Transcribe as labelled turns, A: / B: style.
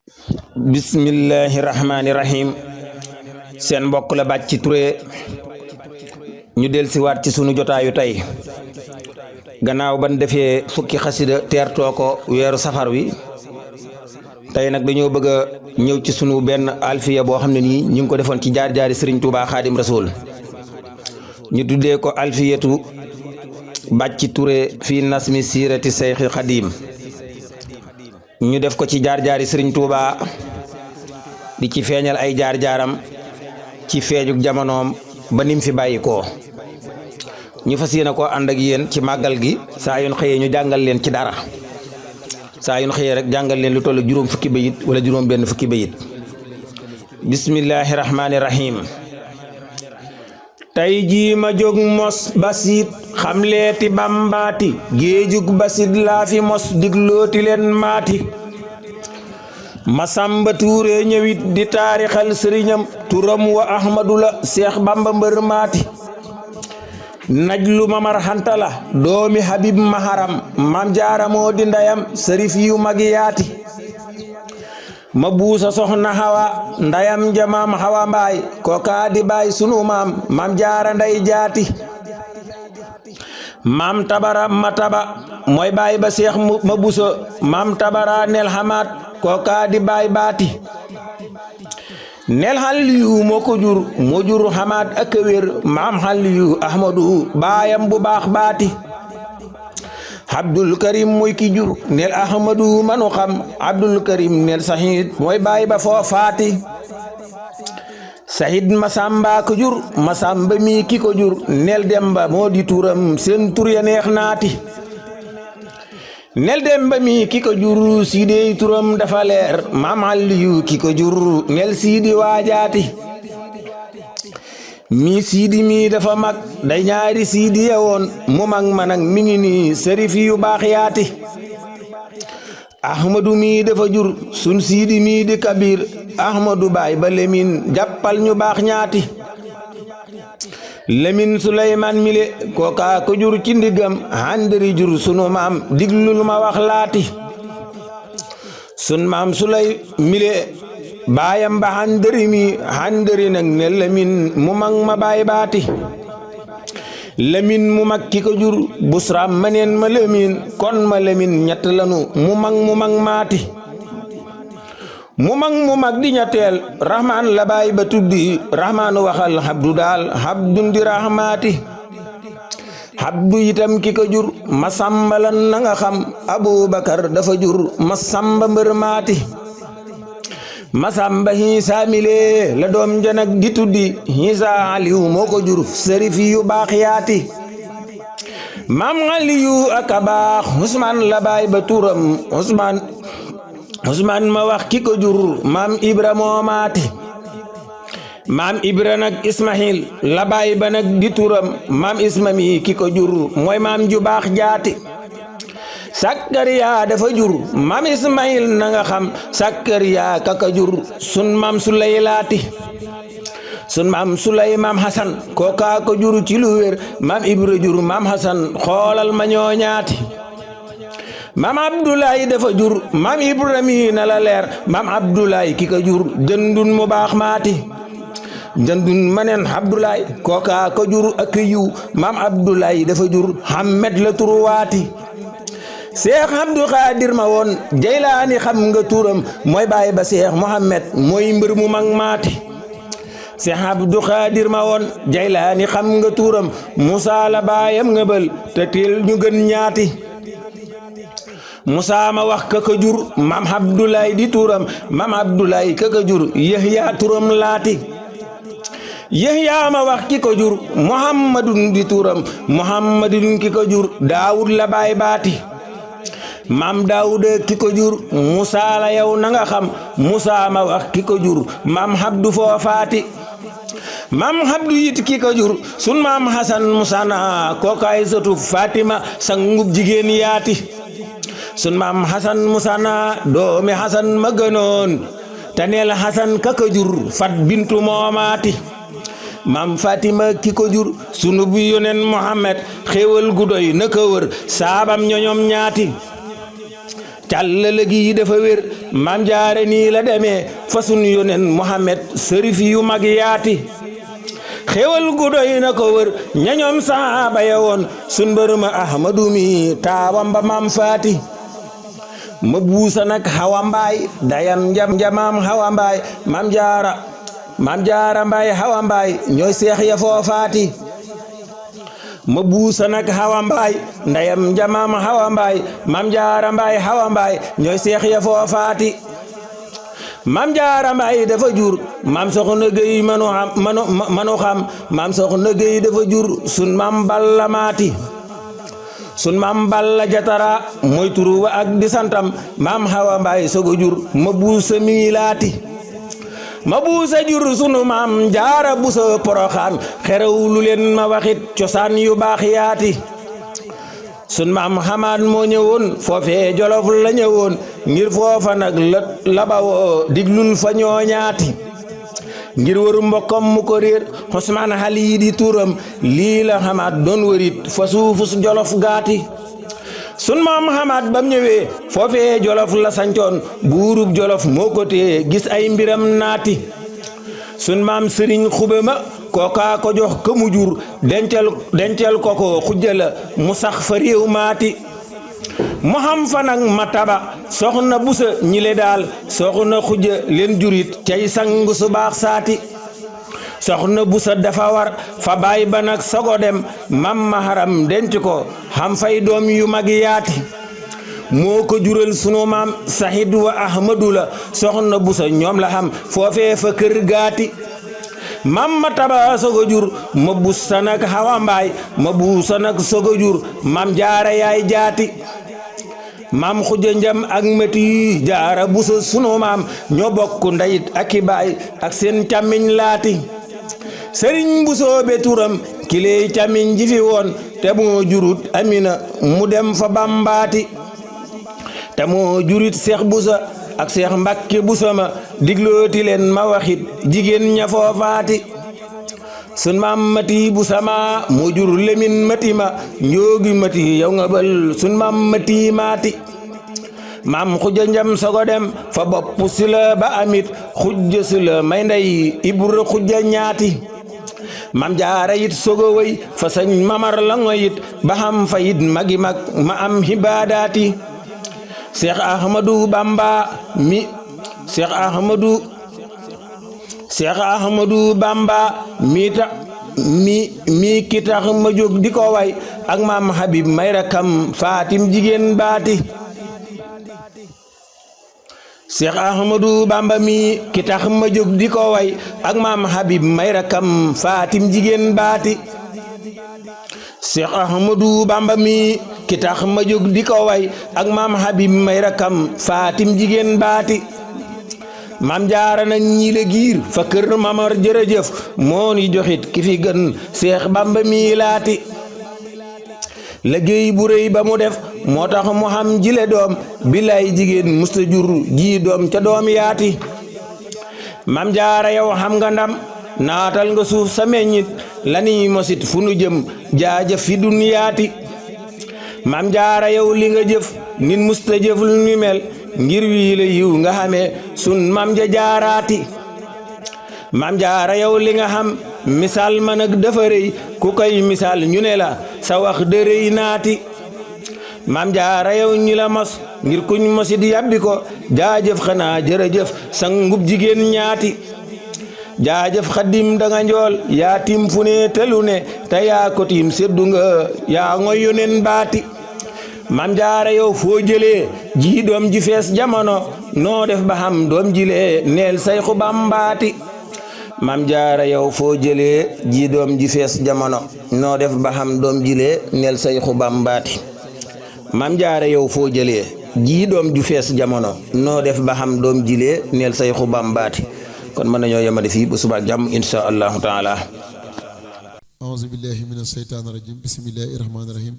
A: Bismillahirrahmanirrahim. Sen mbokk la Bathie Touré ñu dellusiwaat ci sunu jotaayu tey gannaaw ban defee fukki xasida teertoo ko weeru safar wi tey nag dañoo bëgg a ñëw ci sunu benn alfiya boo xam ne nii ñu ngi ko defoon ci jaar-jaari Serigne Touba Khadim Rasoul ñu tuddee ko alfiyatu Bathie Touré fii nasmi siirati Seyxi Khadim ñu def ko ci jaar-jaari Serigne Touba di ci feeñal ay jaar-jaaram ci feejuk jamonoom ba nim fi bàyyikoo ñu fas yéene koo ànd ak yéen ci màggal gi saa yoon xëyee ñu jàngal leen ci dara saa yoon xëyee rek jàngal leen lu toll juróom fukki bayit wala juróom benn fukki bayit bismillahi rahmaani rahim. tey jii ma jóg mos basit xamleeti bambaati géejug basit laa fi mos diglooti leen maati Masamba Touré ñëwit di taarixal sëriñam turam wa Ahmadu la Seex Bamba mbër maati najlu mamar xantala doomi Habib maharam mam jaara moo di ndayam sërif yu mag yaati ma buusa soxna Hawa ndayam jamaam Hawa mbaay kookaa di baay sunu mam jaara nday jaati mam tabara ma taba mooy baay ba seex ma buso mam tabara nel xamaat kookaa di baay baati nel xalliyu moo ko jur moo jur xamaat ak wér mam xalliyu ahmadu baayam bu baax baati Abdul Karim mooy ki jur nel ahmadu manu xam Abdul Karim nel sahid mooy baay ba foo faati sahid Masamba ko jur Masamba mi ki ko jur nel Demba moo di turam seen tur ya neex naati nel Demba mi ki ko jur siidey turam dafa leer maam Aliyu ki ko jur nel siidi waajaati mi siidi mi dafa mag day ñaari siidi ya woon mu mag ma nag mi ngi nii sërif yu baax yaati ahmadu mi dafa jur sun siidi mi di kabir ahmadu baay ba lemin jàppal ñu baax ñaati lemin suleyman mile kooka ko jur ci ndigam handari jur sunu maam diglul ma wax laati sun maam suley mile baayam ba handari mi handari nag ne lemin mu mag ma baay baati lemin mu mag ki ko jur busram maneen ma lemin kon ma lemin ñett lanu mu mag maati mu mag di ñetteel rahmaan la baay ba tuddi rahmaan waxal habdu daal habdun di rahmaati habdu itam ki ko jur masamba lan na nga xam abubakar dafa jur masamba mbër maati masamba hiisa mile la doom janak di tuddi hiisa aliyu moo ko jur sërif yu baax yaati maam aliyu aka baax usmaan la baay ba turam usmaan ma wax ki ko jur maam ibra moo maati maam ibra nag ismail la baay ba nag di turam maam isma mi ki ko jur mooy maam ju baax jaati Sakariya dafa jur maam Ismail na nga xam Sakariya kaka jur sun maam Sulay laati sun maam Sulay maam Hasan kooka ko jur ci lu wér maam Ibra jur maam Hasan xoolal ma ñoo ñaati maam Abdoulaye dafa jur maam Ibrahima na la leer maam Abdoulaye ki ko jur jëndun mu baax maati jëndun maneen Abdoulaye kooka ko jur ak yiw maam Abdoulaye dafa jur Hammed la turwaati Seex Abdu Xaadir ma woon Jaylaani xam nga turam mooy baay ba Seex Muhammad mooy mbër mu mag maati Seex Abdu Xaadir ma woon Jaylaani xam nga turam Musaa la baayam nga bël te teel ñu gën ñaati Musaa ma wax ka ko jur maam Abdoulaye di turam maam Abdoulaye ka ko jur Yahya turam laati Yahya ma wax ki ko jur Muhammadun di turam Muhammadun ki ko jur Daawud la baay baati maam Daawuda ki ko jur Musaa la yow na nga xam Musaa ma wax ki ko jur maam Abdu foofaati maam Abdu yit ki ko jur sun maam Hasan Musana kookaay sëtu Fatima sangub jigéen yaati sun maam Hasan Musana doomi Hasan ma gënoon taneel Hasan ka ko jur Fat bintu moomaati maam Fatima ki ko jur sunu bu yonen Muhammad xéewal gu doy na ko wër saabam ñoñom ñaati càllale gi dafa wér maam jaare nii la demee fa sun yonen Muhammad sërif yu mag yaati xéwal gu doy na ko wër ñañoom saaba ya woon sun mbër ma Ahmadu mi taawam ba maam faati ma buusa nag Hawa Mbaay dayan njamaam Hawa Mbaay maam jaara Mbaay Hawa Mbaay ñooy seex ya foo faati ma buusa nag Hawa Mbaay ndayam njamaam Hawa Mbaay maam jaara Mbaay Hawa Mbaay ñooy seex ya foo faati maam jaara Mbaay dafa jur maam soxna Géy manu xam maam soxna Géy dafa jur sun maam Balla maati sun maam Balla Jatara mooy turu wa ak di santam maam Hawa Mbaay sogo jur ma buusa mi laati ma buusa jur sunu maam jaara busa Poroxaan xerew lu leen ma waxit cosaan yu baax yaati sun maam Hamad moo ñëwoon foofee Jolof la ñëwoon ngir foofa nag la bawoo diglul fa ñooñaati ngir wëru mbokkam mu ko réer Usmaan Xali di turam lii la Hamad doon wërit fa suufus Jolof gaati sun maam Hamad bam ñëwee foofee Jolof la sancoon buurub Jolof moo ko tee gis ay mbiram naati sun maam Sëriñ Xube ma kookaa ko jox ka mu jur dencal ko xujjala mu sax fa réew maati mu xam fa nag ma taba soxna busa ñile daal soxna xujja leen jurit cay sang su baax saati soxna busa dafa war fa baay ba nag sogo dem mam maharam denc ko xam fay doom yu mag yaati moo ko jural sunu maam Sahid wa Ahmadu la soxna busa ñoom la xam foofee fa kër gaati mam ma taba sogo jur ma busa nag Hawa Mbaay ma buusa nag sogo jur mam jaara yaay jaati maam xujja njam ak meti jaara busa sunu maam ñoo bokk ndeyit ak i baay ak seen càmmiñ laati sëriñ busoo be turam kiley càmmiñ ji fi woon te moo jurut Amina mu dem fa bambaati te moo jurit Seex Busa ak Seex Mbàkke Busa ma diglooti leen ma waxit jigéen ña foofaati sun maam mati Busa ma moo jur lemin mati ma njoogi mati yow nga bal sun maam mati maati maam xujja njam sogo dem fa bopp si la ba amit xujja si la may ndey ibra xujja ñaati maam jaara yit sogo way fa sañ mamar la ngoyit ba xam fa yit magi mag ma am hibaadaati Seex Ahmadu Bamba mi ki tax ma jóg di ko way ak maam Habib may rakam Fatim jigéen baati Seex Ahmadu Bamba mi ki tax ma jóg di ko way ak maam Habib may rakam Fatim jigéen baati Seex Ahmadu Bamba mi ki tax ma jóg di ko way ak maam Habib may rakam Fatim jigéen baati maam jaara nag ñi la giir fa kër mamar jërëjëf moo ni joxit ki fi gën Seex Bamba mi laati liggéey bu rëy ba mu def moo tax mu xam jile doom billaay jigéen musta jur ji doom ca doom yaati maam jaara yow xam nga ndam naatal nga suuf sa meññit lani mosit fu nu jëm jaajëf fi duniyaati maam jaara yow li nga jëf nit musta jëf lu ni mel ngir wii la yiw nga xamee sun maam ja jaaraati maam jaara yow li nga xam misaal ma nag dafa rëy ku koy misaal ñu ne la sa wax de rëy naati maam jaara yow ñi la mos ngir kuñ mosit yàbbi ko jaajëf xanaa jërëjëf sa ngub jigéen ñaati jaajëf xaddim danga njool yaa tim fu ne telu ne te yaa ko tim seddu nga yaa ngoy yonen baati maam jaara yow foo jëlee ji doom ji fees jamono noo def ba xam doom jilee neel Sayxu Bambaati maam jaara yow foo jëlee ji doom ji fees jamono noo def ba xam doom jilee neel Sayxu Bambaati maam jaara yow foo jëlee ji doom ju fees jamono noo def ba xam doom jilee neel Sayxu Bambaati kon mën nañoo yemale fii bu suba ak jàmm insha allahu taala.
B: auzu billahi mina shaytaani rajim bismillahi rahmaani rahim